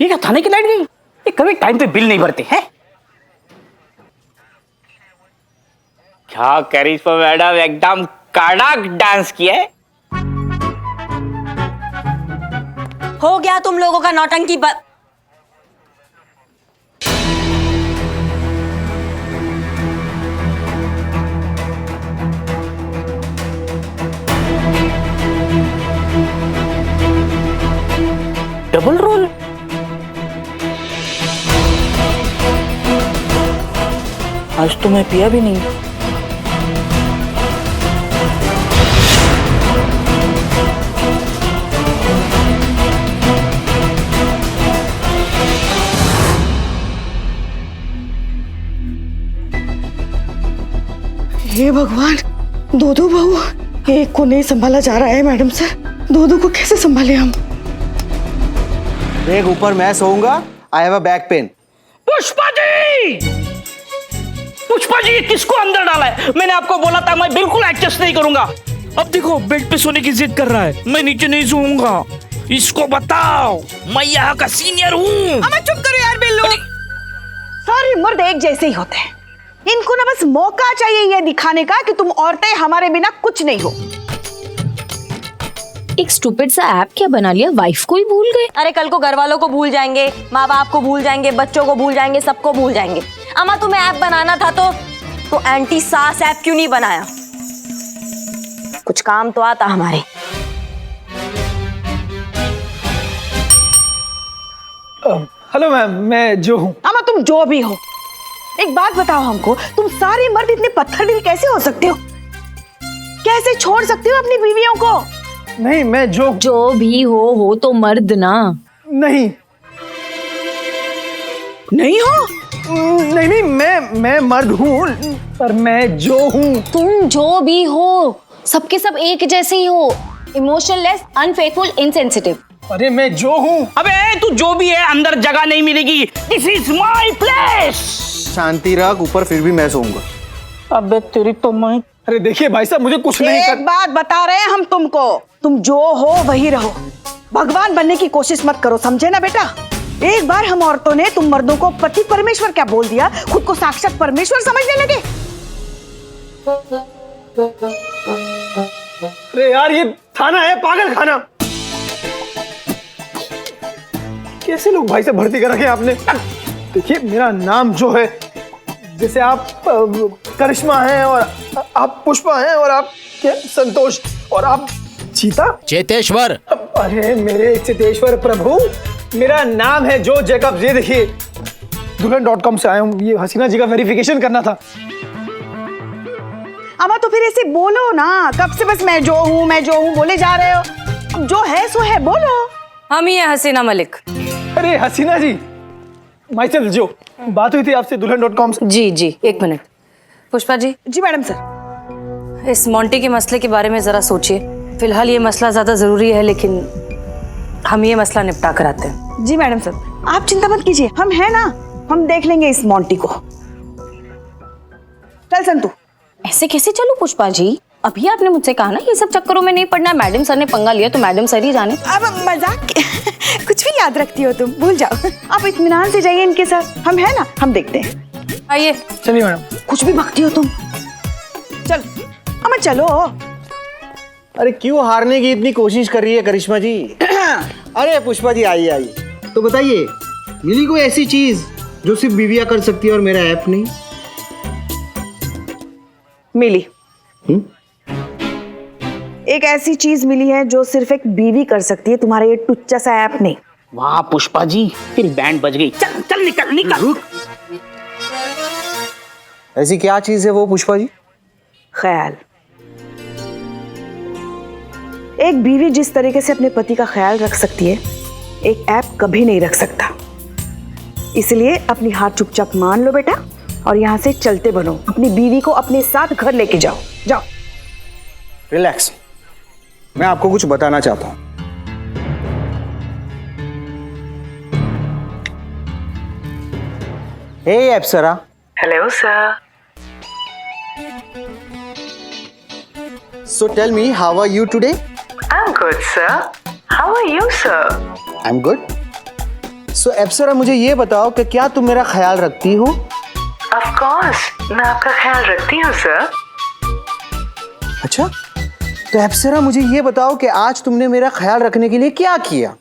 ये क्या थाने की लाइट गई? ये कभी टाइम पे बिल नहीं भरते हैं। क्या करिश्मा मैडम एकदम कड़क डांस किया है। हो गया तुम लोगों का नौटंकी डबल रोल। आज तो मैं पिया भी नहीं। हे भगवान, दो बहू, एक को नहीं संभाला जा रहा है मैडम सर। दो को कैसे संभाले हम? देख ऊपर मैं सोऊंगा। I have a back pain. Pushpa ji, Pushpa ji, किसको अंदर डाला है? मैंने आपको बोला था मैं बिल्कुल एडजस्ट नहीं करूंगा। अब देखो बेड पे सोने की जिद कर रहा है। मैं नीचे नहीं सोऊंगा। इसको बताओ मैं यहाँ का सीनियर हूँ। चुप करो यार बिल्लू। सारे मर्द एक जैसे ही होते हैं। इनको ना बस मौका चाहिए ये दिखाने का कि तुम औरतें हमारे बिना कुछ नहीं हो। एक स्टूपिड सा ऐप क्या बना लिया, वाइफ को ही भूल गए। अरे कल को घर वालों को भूल जाएंगे, माँ बाप को भूल जाएंगे, बच्चों को भूल जाएंगे, सबको भूल जाएंगे। अम्मा तुम्हें ऐप बनाना था तो एंटी सास ऐप क्यों नहीं बनाया? कुछ काम तो आता हमारे। हेलो मैम, मैं जो हूँ। अमा तुम जो भी हो, एक बात बताओ हमको, तुम सारे मर्द इतने पत्थर दिल कैसे हो सकते हो? कैसे छोड़ सकते हो अपनी बीवियों को? नहीं, मैं जो भी हो तो मर्द ना। नहीं नहीं हो? नहीं, मैं मर्द हूँ, पर मैं जो हूँ। तुम जो भी हो, सबके सब एक जैसे ही हो। Emotionless, unfaithful, insensitive. अरे मैं जो हूँ। अबे तू जो भी है, अंदर जगह नहीं मिलेगी। This is my place. शांति रख, ऊपर फिर भी मैं सोऊंगा। अबे तेरी तो मैं। अरे देखिए भाई साहब, मुझे कुछ नहीं एक बात बता रहे हैं हम तुमको, तुम जो हो वही रहो। भगवान बनने की कोशिश मत करो, समझे ना बेटा? एक बार हम औरतों ने तुम मर्दों को पति परमेश्वर क्या बोल दिया, खुद को साक्षात परमेश्वर समझने लगे। अरे यार, ये थाना है, पागल खाना। कैसे लोग भाई से भर्ती कर रखे आपने? देखिए मेरा नाम जो है, जैसे आप करिश्मा हैं और आप पुष्पा हैं और आप क्या संतोष और आप चीता चेतेश्वर। अरे मेरे चेतेश्वर प्रभु, मेरा नाम है जो जैकब। ये देखिए दुल्हन.com से आया हूँ। ये हसीना जी का वेरिफिकेशन करना था। अमा तो फिर ऐसे बोलो ना, कब से बस मैं जो हूँ बोले जा रहे हो। अब जो है सो है, बोलो। हम ही है हसीना मलिक। अरे हसीना जी, माइसेल्फ जो बात हुई थी आपसे दुल्हन.com से। जी, एक मिनट। पुष्पा जी। जी मैडम सर। इस मोंटी के मसले के बारे में जरा सोचिए। फिलहाल ये मसला ज्यादा जरूरी है, लेकिन हम ये मसला निपटा कर आते हैं। जी मैडम सर, आप चिंता मत कीजिए, हम हैं ना, हम देख लेंगे इस मोंटी को। चल संतू। ऐसे कैसे चलो पुष्पा जी? अभी आपने मुझसे कहा ना ये सब चक्करों में नहीं पड़ना। मैडम सर ने पंगा लिया तो मैडम सर ही जाने। अब मजाक कुछ भी याद रखती हो तुम, भूल जाओ। आप इत्मीनान से जाइए इनके साथ, हम हैं ना, हम देखते हैं। आइए। चलिए मैडम। कुछ भी भगती हो तुम। चल अमर चलो। अरे क्यों हारने की इतनी कोशिश कर रही है करिश्मा जी? अरे पुष्पा जी आइए आइए। तो बताइए, मिली कोई ऐसी चीज जो सिर्फ बीवियां कर सकती है और मेरा ऐप नहीं? मिली। एक ऐसी चीज मिली है जो सिर्फ एक बीवी कर सकती है, तुम्हारा ये टुच्चा सा ऐप नहीं। वाह पुष्पा जी, तेरी बैंड बज गई। चल चल निकल। ऐसी क्या चीज है वो पुष्पा जी? ख्याल। एक बीवी जिस तरीके से अपने पति का ख्याल रख सकती है, एक ऐप कभी नहीं रख सकता। इसलिए अपनी हाथ चुपचाप मान लो बेटा, और यहाँ से चलते बनो। अपनी बीवी को अपने साथ घर लेके जाओ। जाओ। रिलैक्स, मैं आपको कुछ बताना चाहता हूं। Hey Apsara. Hello sir. So tell me, how are you today? I'm good, sir. How are you, sir? I'm good. सो अप्सरा मुझे ये बताओ कि क्या तुम मेरा ख्याल रखती हो? ऑफ कोर्स, मैं आपका ख्याल रखती हूँ सर। अच्छा, तो अप्सरा मुझे ये बताओ कि आज तुमने मेरा ख्याल रखने के लिए क्या किया?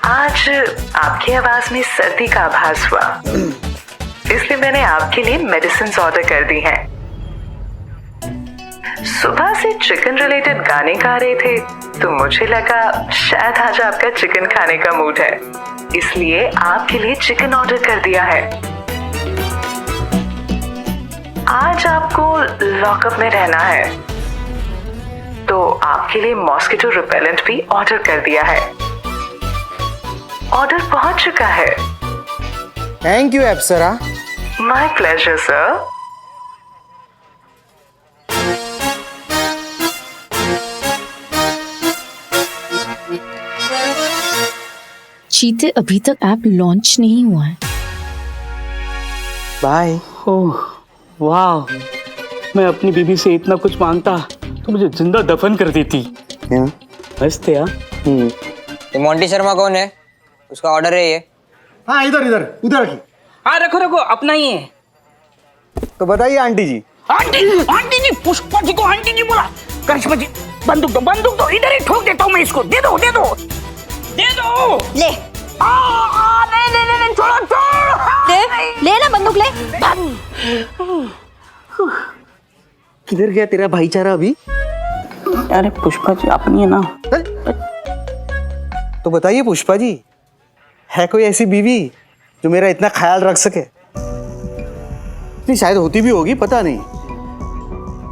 आज आपकी आवाज में सर्दी का आभास हुआ, इसलिए मैंने आपके लिए मेडिसिन ऑर्डर कर दी हैं। सुबह से चिकन रिलेटेड गाने गा रहे थे, तो मुझे लगा शायद आज आपका चिकन खाने का मूड है, इसलिए आपके लिए चिकन ऑर्डर कर दिया है। आज आपको लॉकअप में रहना है, तो आपके लिए मॉस्किटो रिपेलेंट भी ऑर्डर कर दिया है। ऑर्डर पहुंच चुका है। Thank you Apsara. My pleasure sir. चीते, अभी तक ऐप लॉन्च नहीं हुआ है। बाय। ओह वाह, मैं अपनी बीबी से इतना कुछ मांगता तो मुझे जिंदा दफन कर देती। मस्त है यार। ये मोंटी शर्मा कौन है? उसका ऑर्डर है ये। हाँ, इधर इधर उधर रखिए। हाँ रखो रखो, अपना ही है। तो बताइए आंटी जी। आंटी जी, पुष्पा जी को आंटी जी बोला। करिश्मा जी, बंदूक दो, इधर ही ठोक देता हूँ मैं इसको। दे दो ले नहीं, छोड़ो। ले ना बंदूक ले। किधर गया तेरा भाईचारा अभी? अरे पुष्पा जी अपनी है ना। तो बताइए पुष्पा जी, है कोई ऐसी बीवी जो मेरा इतना ख्याल रख सके? नहीं, शायद होती भी होगी, पता नहीं,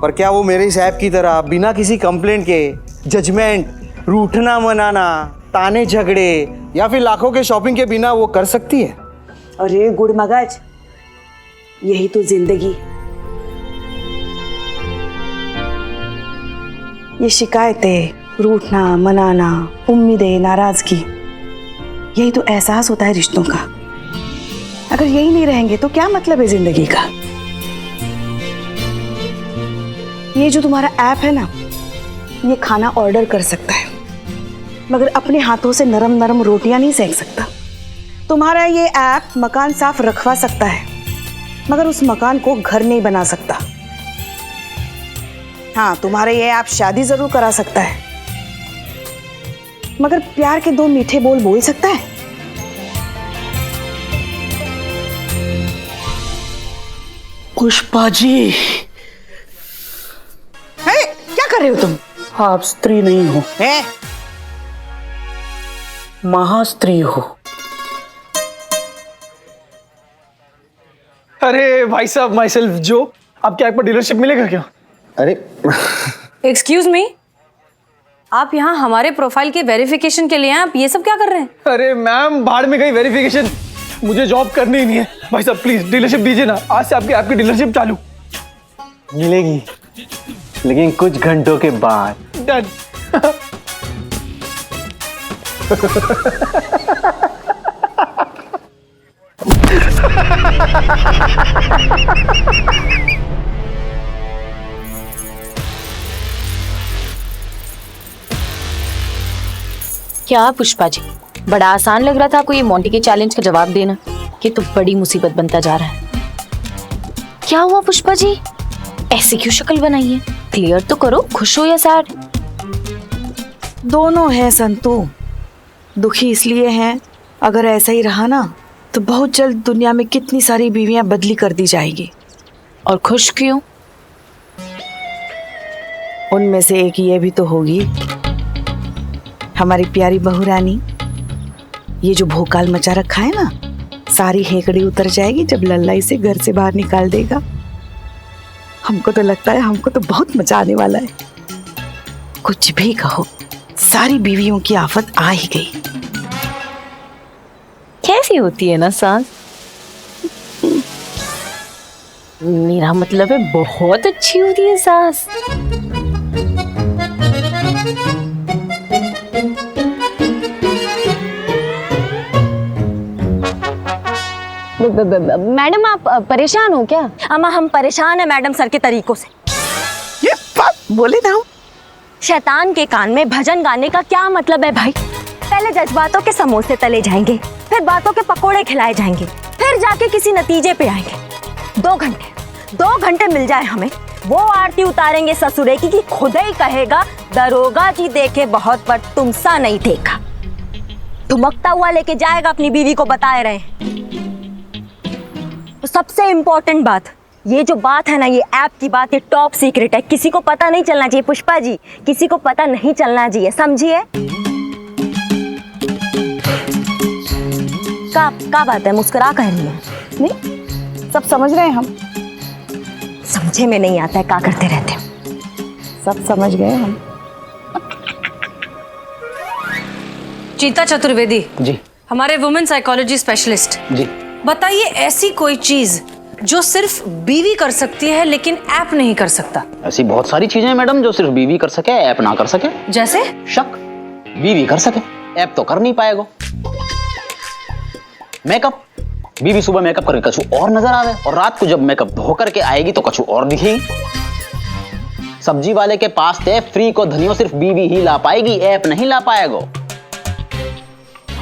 पर क्या वो मेरे इस ऐप की तरह बिना किसी कंप्लेंट के जजमेंट, रूठना मनाना, ताने झगड़े या फिर लाखों के शॉपिंग के बिना वो कर सकती है? अरे गुड़ मगज, यही तो जिंदगी। ये शिकायतें, रूठना मनाना, उम्मीदें, नाराजगी, यही तो एहसास होता है रिश्तों का। अगर यही नहीं रहेंगे तो क्या मतलब है जिंदगी का? ये जो तुम्हारा ऐप है ना, ये खाना ऑर्डर कर सकता है, मगर अपने हाथों से नरम नरम रोटियां नहीं सेक सकता। तुम्हारा ये ऐप मकान साफ रखवा सकता है, मगर उस मकान को घर नहीं बना सकता। हाँ, तुम्हारा ये ऐप शादी जरूर करा सकता है, मगर प्यार के दो मीठे बोल बोल सकता है? पुष्पा जी, क्या कर रहे हो तुम? आप स्त्री नहीं हो, है? महास्त्री हो। अरे भाई साहब, माई सेल्फ जो, आपके ऐप पर डीलरशिप मिलेगा क्या? अरे एक्सक्यूज मी, आप यहाँ हमारे प्रोफाइल के वेरिफिकेशन के लिए हैं, आप ये सब क्या कर रहे हैं? अरे मैम, भाड़ में गई वेरिफिकेशन, मुझे जॉब करनी ही नहीं है। भाई साहब प्लीज डीलरशिप दीजिए ना, आज से आपकी ऐप की डीलरशिप चालू। मिलेगी, लेकिन कुछ घंटों के बाद। डन। क्या पुष्पा जी, बड़ा आसान लग रहा था आपको ये मोंटी के चैलेंज का जवाब देना, ये तो बड़ी मुसीबत बनता जा रहा है। क्या हुआ पुष्पा जी, ऐसी क्यों शक्ल बनाई है? क्लियर तो करो, खुश हो या सैड? दोनों है संतू। दुखी इसलिए हैं, अगर ऐसा ही रहा ना तो बहुत जल्द दुनिया में कितनी सारी बीवियां बदली कर दी जाएगी। और खुश क्यों? उनमें से एक ये भी तो होगी, हमारी प्यारी बहू रानी। ये जो भोकाल मचा रखा है ना, सारी हेकड़ी उतर जाएगी जब लल्ला इसे घर से बाहर निकाल देगा। हमको तो लगता है हमको तो बहुत मजा आने वाला है। कुछ भी कहो, सारी बीवियों की आफत आ ही गई। कैसी होती है ना सास? मेरा मतलब है बहुत अच्छी होती है सास। मैडम आप परेशान हो क्या? अम्मा, हम परेशान है मैडम सर के तरीकों से। ये बात बोले ना। शैतान के कान में भजन गाने का क्या मतलब है भाई? पहले जज्बातों के समोसे तले जाएंगे, फिर बातों के पकोड़े खिलाए जाएंगे, फिर जाके किसी नतीजे पे आएंगे। 2 घंटे मिल जाए हमें, वो आरती उतारेंगे ससुरे की कि खुद ही कहेगा दरोगा जी देखे बहुत पर तुमसा नहीं देखा। धुमकता हुआ लेके जाएगा अपनी बीवी को, बताए रहे। तो सबसे इम्पोर्टेंट बात, ये जो बात है ना, ये ऐप की बात, ये टॉप सीक्रेट है, किसी को पता नहीं चलना चाहिए पुष्पा जी, किसी को पता नहीं चलना चाहिए, समझिए? का बात है, मुस्कुरा कह रही है? नहीं, सब समझ रहे हैं हम। समझे में नहीं आता है, क्या करते रहते हो? सब समझ गए हम। चीता चतुर्वेदी जी। हमारे वुमेन साइकोलॉजी स्पेशलिस्ट जी। बताइए, ऐसी कोई चीज जो सिर्फ बीवी कर सकती है लेकिन ऐप नहीं कर सकता? ऐसी बहुत सारी चीजें हैं मैडम जो सिर्फ बीवी कर सके, ऐप ना कर सके। जैसे? शक, बीवी कर सके, ऐप तो कर नहीं पाएगा। मेकअप, बीवी सुबह मेकअप करके कछु और नजर आवे और रात को जब मेकअप धो करके आएगी तो कछु और दिखेगी। सब्जी वाले के पास थे फ्री को धनियों सिर्फ बीवी ही ला पाएगी, ऐप नहीं ला पाएगा।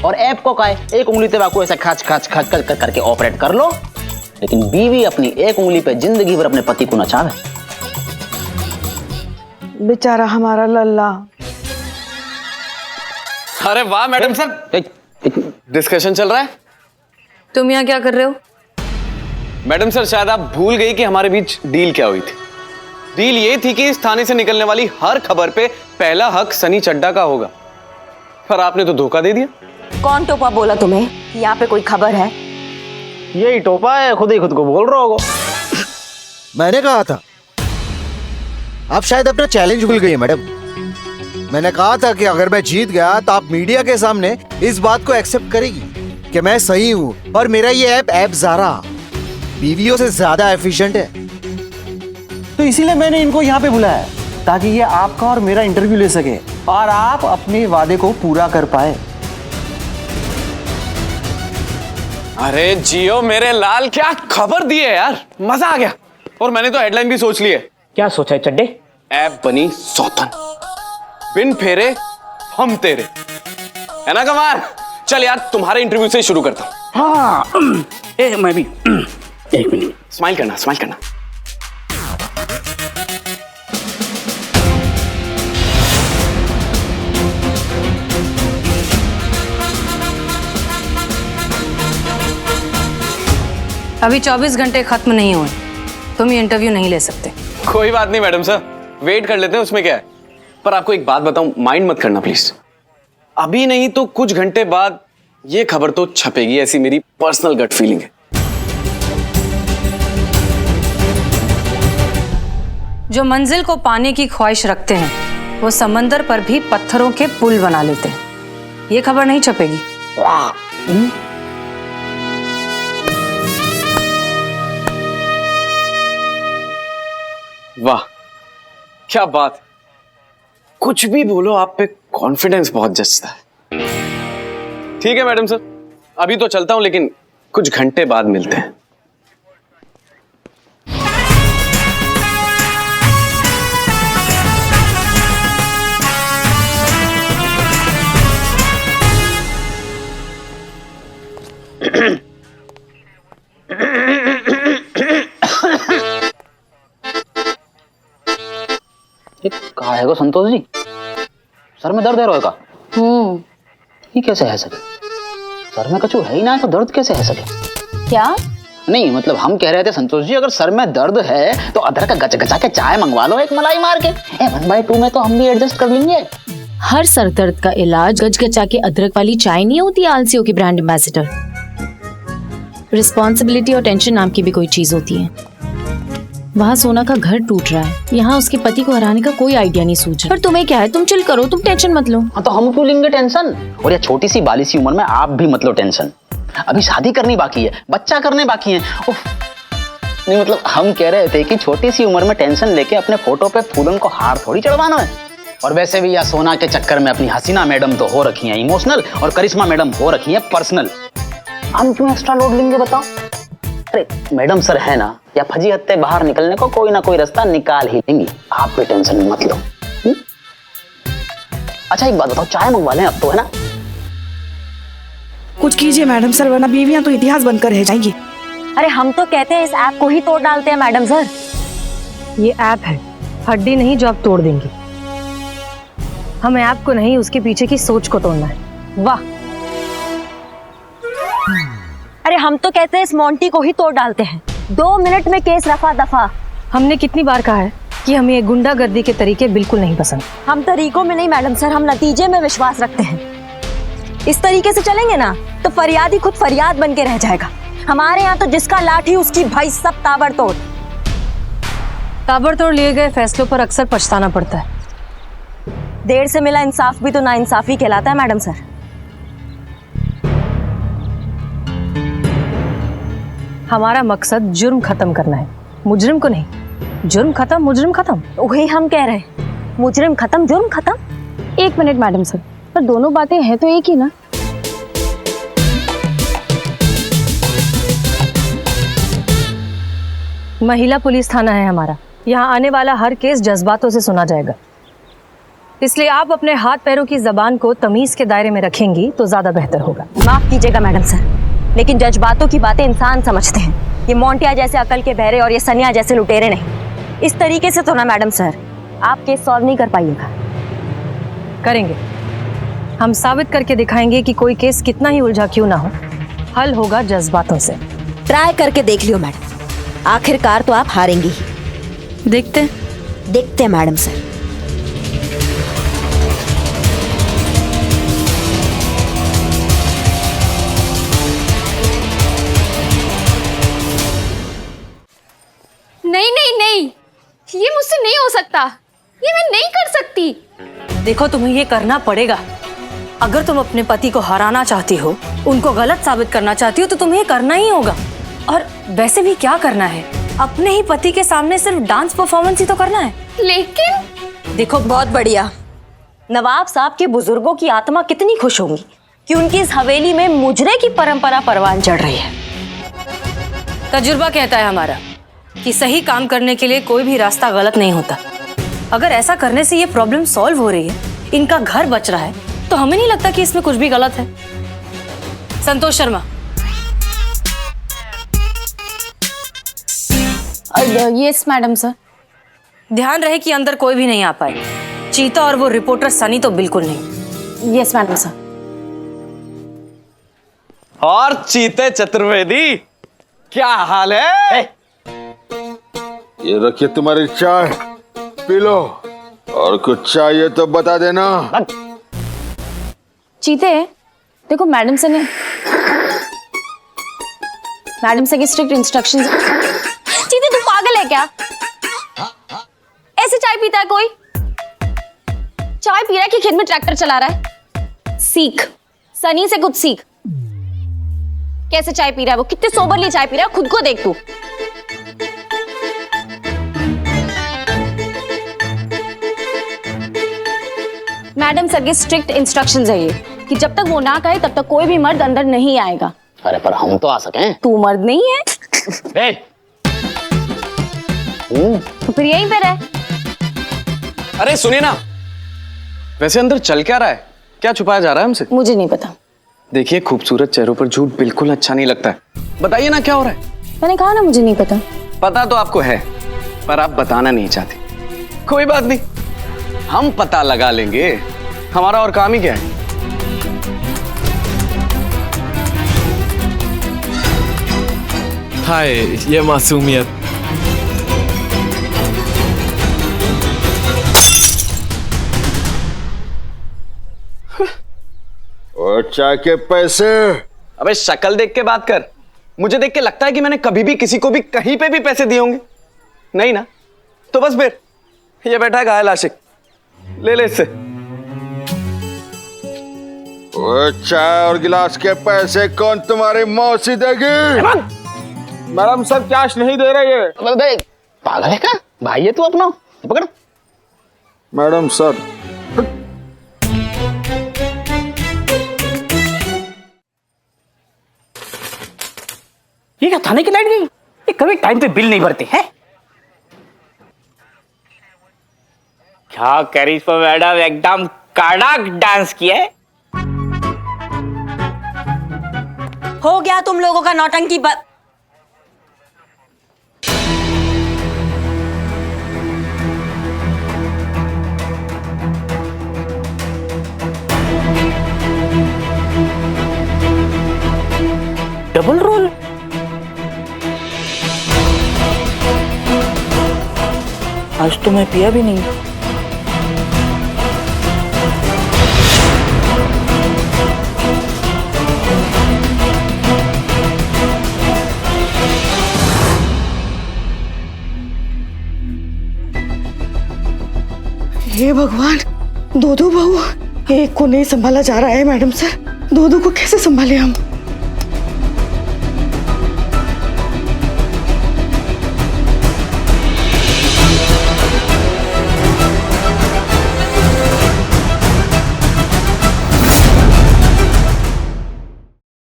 और ऐप को कहे एक उंगली पे बाकू ऐसा खच खच खच खच करके ऑपरेट कर लो, लेकिन बीवी अपनी एक उंगली पे जिंदगी भर अपने पति को नचावे। बेचारा हमारा लल्ला। अरे वाह मैडम सर, डिस्कशन चल रहा है। तुम यहाँ क्या कर रहे हो? मैडम सर, शायद आप भूल गई कि हमारे बीच डील क्या हुई थी। डील ये थी कि इस थाने से निकलने वाली हर खबर पे पहला हक सनी चड्ढा का होगा, पर आपने तो धोखा दे दिया। कौन टोपा बोला तुम्हें कि यहाँ पे कोई खबर है? यही टोपा है, खुद ही खुद को बोल रहा होगा। मैंने कहा था, आप शायद अपना चैलेंज भूल गई है मैडम। मैंने कहा था कि अगर मैं जीत गया तो आप मीडिया के सामने इस बात को एक्सेप्ट करेगी कि मैं सही हूँ और मेरा ये ऐप ज़ारा बीवियों से ज्यादा एफिशिएंट है। तो इसीलिए मैंने इनको यहाँ पे बुलाया ताकि ये आपका और मेरा इंटरव्यू ले सके और आप अपने वादे को पूरा कर पाए। अरे जियो मेरे लाल, क्या खबर दी है यार, मजा आ गया। और मैंने तो हेडलाइन भी सोच ली है। क्या सोचा है चड्डे? ऐप बनी सौतन, बिन फेरे हम तेरे, है ना कमार? चल यार, तुम्हारे इंटरव्यू से शुरू करता हूं। हाँ, मैं भी। एक मिनट, स्माइल करना, स्माइल करना। अभी 24 घंटे खत्म नहीं हुए, तुम ये इंटरव्यू नहीं ले सकते। कोई बात नहीं मैडम सर, वेट कर लेते हैं, उसमें क्या है। पर आपको एक बात बताऊं, माइंड मत करना प्लीज। अभी नहीं तो कुछ घंटे बाद ये खबर तो छपेगी, ऐसी मेरी पर्सनल गट फीलिंग है। जो मंजिल को पाने की ख्वाहिश रखते हैं वो समंदर पर भी पत्थरों के पुल बना लेते हैं। ये खबर नहीं छपेगी। वाह, क्या बात। कुछ भी बोलो, आप पे कॉन्फिडेंस बहुत जचता है। ठीक है मैडम सर, अभी तो चलता हूं, लेकिन कुछ घंटे बाद मिलते हैं। कहा है संतोष जी, सर में दर्द है रोए का? ये कैसे है सके? सर में कछु है ही ना, तो दर्द कैसे है सके? क्या? नहीं मतलब हम कह रहे थे संतोष जी, अगर सर में दर्द है तो अदरक का गचगचा के चाय मंगवा लो, एक मलाई मार के। 1/2 में तो हम भी एडजस्ट कर लेंगे। हर सर दर्द का इलाज गचगचा के अदरक वाली चाय नहीं होती आलसियों की ब्रांड एम्बेसडर। रिस्पॉन्सिबिलिटी और टेंशन नाम की भी कोई चीज होती है। वहाँ सोना का घर टूट रहा है, यहाँ उसके पति को हराने का कोई आइडिया नहीं सूझ रहा। पर तुम्हें क्या है, तुम चिल करो, तुम टेंशन मत लो। हाँ तो हम क्यों लेंगे टेंशन? और ये छोटी सी बाली सी उम्र में आप भी मत लो टेंशन। अभी शादी करनी बाकी है, बच्चा करने बाकी है। नहीं मतलब हम कह रहे थे कि छोटी सी उम्र में टेंशन लेके अपने फोटो पे फूलन को हार थोड़ी चढ़वाना है। और वैसे भी यह सोना के चक्कर में अपनी हसीना मैडम तो हो रखी है इमोशनल और करिश्मा मैडम हो रखी है पर्सनल। हम क्यों एक्स्ट्रा लोड लेंगे बताओ? अरे मैडम सर है ना, या फजी हत्ते बाहर निकलने को कोई ना कोई रास्ता निकाल ही लेंगी, आप भी टेंशन मत लो। अच्छा एक बात बताओ, चाय मंगवा लें अब तो, है ना? कुछ कीजिए मैडम सर, वरना बीवियां तो इतिहास बनकर रह जाएंगी। अरे हम तो कहते हैं इस ऐप को ही तोड़ डालते हैं मैडम सर। ये ऐप है, हड्डी नहीं जो आप तोड़ देंगे। हम ऐप को नहीं, उसके पीछे की सोच को तोड़ना है। वाह। अरे हम तो कहते हैं इस मोंटी को ही तोड़ डालते हैं। 2 मिनट में केस रफा दफा। हमने कितनी बार कहा है कि हमें ये गुंडागर्दी के तरीके बिल्कुल नहीं पसंद। हम तरीकों में नहीं मैडम सर, हम नतीजे में विश्वास रखते हैं। इस तरीके से चलेंगे ना तो फरियादी खुद फरियाद बन के रह जाएगा। हमारे यहाँ तो जिसका लाठी उसकी भाई, सब ताबड़तोड़। ताबड़तोड़ लिए गए फैसलों पर अक्सर पछताना पड़ता है। देर से मिला इंसाफ भी तो नाइंसाफी कहलाता है मैडम सर। हमारा मकसद जुर्म खत्म करना है, मुजरिम को नहीं। जुर्म खत्म, मुजरिम खत्म। वही हम कह रहे हैं, मुजरिम खत्म, जुर्म खत्म। 1 मिनट मैडम सर, पर दोनों बातें हैं तो एक ही ना। महिला पुलिस थाना है हमारा। यहाँ आने वाला हर केस जज्बातों से सुना जाएगा, इसलिए आप अपने हाथ पैरों की जबान को तमीज के दायरे में रखेंगी तो ज्यादा बेहतर होगा। माफ कीजिएगा मैडम सर, लेकिन जज्बातों की बातें इंसान समझते हैं। ये मोंटिया जैसे अकल के बहरे और ये सनिया जैसे लुटेरे नहीं। इस तरीके से तो ना मैडम सर आप केस सॉल्व नहीं कर पाइएगा। करेंगे, हम साबित करके दिखाएंगे कि कोई केस कितना ही उलझा क्यों ना हो, हल होगा जज्बातों से। ट्राई करके देख लियो मैडम, आखिरकार तो आप हारेंगी ही। देखते मैडम सर। नहीं नहीं नहीं, ये मुझसे नहीं हो सकता, ये मैं नहीं कर सकती। देखो तुम्हें ये करना पड़ेगा। अगर तुम अपने पति को हराना चाहती हो, उनको गलत साबित करना चाहती हो, तो तुम्हें ये करना ही होगा। और वैसे भी क्या करना है, अपने ही पति के सामने सिर्फ डांस परफॉर्मेंस ही तो करना है। लेकिन देखो बहुत बढ़िया, नवाब साहब के बुजुर्गों की आत्मा कितनी खुश होंगी कि उनकी इस हवेली में मुजरे की परंपरा परवान चढ़ रही है। तजुर्बा कहता है हमारा कि सही काम करने के लिए कोई भी रास्ता गलत नहीं होता। अगर ऐसा करने से ये प्रॉब्लम सॉल्व हो रही है, इनका घर बच रहा है, तो हमें नहीं लगता कि इसमें कुछ भी गलत है। Santosh Sharma. Yes madam sir. ध्यान रहे कि अंदर कोई भी नहीं आ पाए। चीता और वो रिपोर्टर सनी तो बिल्कुल नहीं। Yes madam sir. और चीते चतुर्वेदी, क्या हाल है? ये रखिए तुम्हारी चाय, पी लो, और कुछ चाहिए तो बता देना। चीते, देखो मैडम से की स्ट्रिक्ट इंस्ट्रक्शंस। चीते तू पागल है क्या? ऐसे चाय पीता है कोई? चाय पी रहा है कि खेत में ट्रैक्टर चला रहा है? सीख, सनी से कुछ सीख। कैसे चाय पी रहा है वो, कितने सोबरली चाय पी रहा है, खुद को देख तू। मैडम सर के स्ट्रिक्ट इंस्ट्रक्शंस है ये कि जब तक वो ना कहे तब तक कोई भी मर्द अंदर नहीं आएगा। अरे पर हम तो आ सकें। तू मर्द नहीं है। तो फिर यहीं पे रह। अरे सुनिए ना, वैसे अंदर चल क्या रहा है? क्या छुपाया जा रहा है हमसे? मुझे नहीं पता। देखिए, खूबसूरत चेहरों पर झूठ बिल्कुल अच्छा नहीं लगता है। बताइए ना क्या हो रहा है? मैंने कहा ना मुझे नहीं पता। पता तो आपको है, पर आप बताना नहीं चाहते। कोई बात नहीं, हम पता लगा लेंगे। हमारा और काम ही क्या है? हाय, ये मासूमियत। और चाय के पैसे? अबे शक्ल देख के बात कर। मुझे देख के लगता है कि मैंने कभी भी किसी को भी कहीं पे भी पैसे दिए होंगे? नहीं ना? तो बस फिर ये बैठा है घायल आशिक, ले ले इससे। चाय और गिलास के पैसे कौन तुम्हारी मौसी देगी? मैडम सर कैश नहीं दे रही है। पागल है क्या? भाई है तू अपना, पकड़। मैडम सर, ये क्या थाने की लाइट गई? ये कभी टाइम पे बिल नहीं भरते हैं। क्या करिश्मा मैडम एकदम कड़क डांस किया है। हो गया तुम लोगों का नौटंकी डबल रोल। आज तो मैं पिया भी नहीं। हे भगवान, दो बहू, एक को नहीं संभाला जा रहा है मैडम सर। दो को कैसे संभाले हम?